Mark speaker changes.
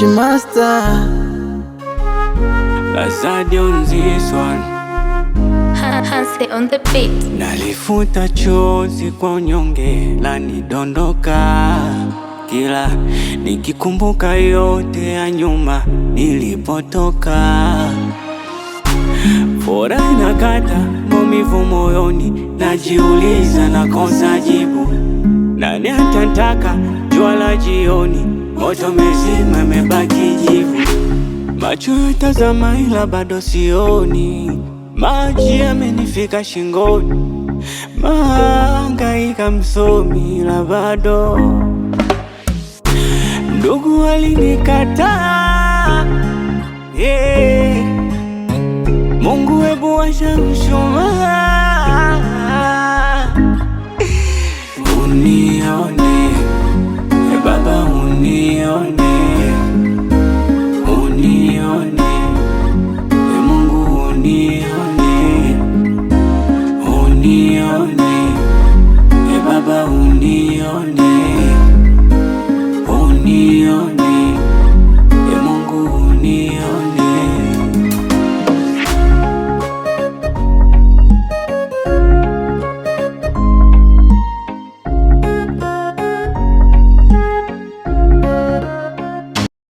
Speaker 1: Master
Speaker 2: Lazadi on this one.
Speaker 3: Hansley on the beat.
Speaker 2: Nalifuta chozi kwa unyonge lanidondoka, kila nikikumbuka yote ya nyuma nilipotoka. Furaha inakata maumivu moyoni, najiuliza nakosa jibu. Nani atataka jua la jioni, moto mezima mebaki jivu. Macho yatazama ila bado sioni, maji yamenifika shingoni. Mahangaika msomi ila bado, ndugu walinikataa, Mungu hebu washa mshumaa, unione Baba, unione.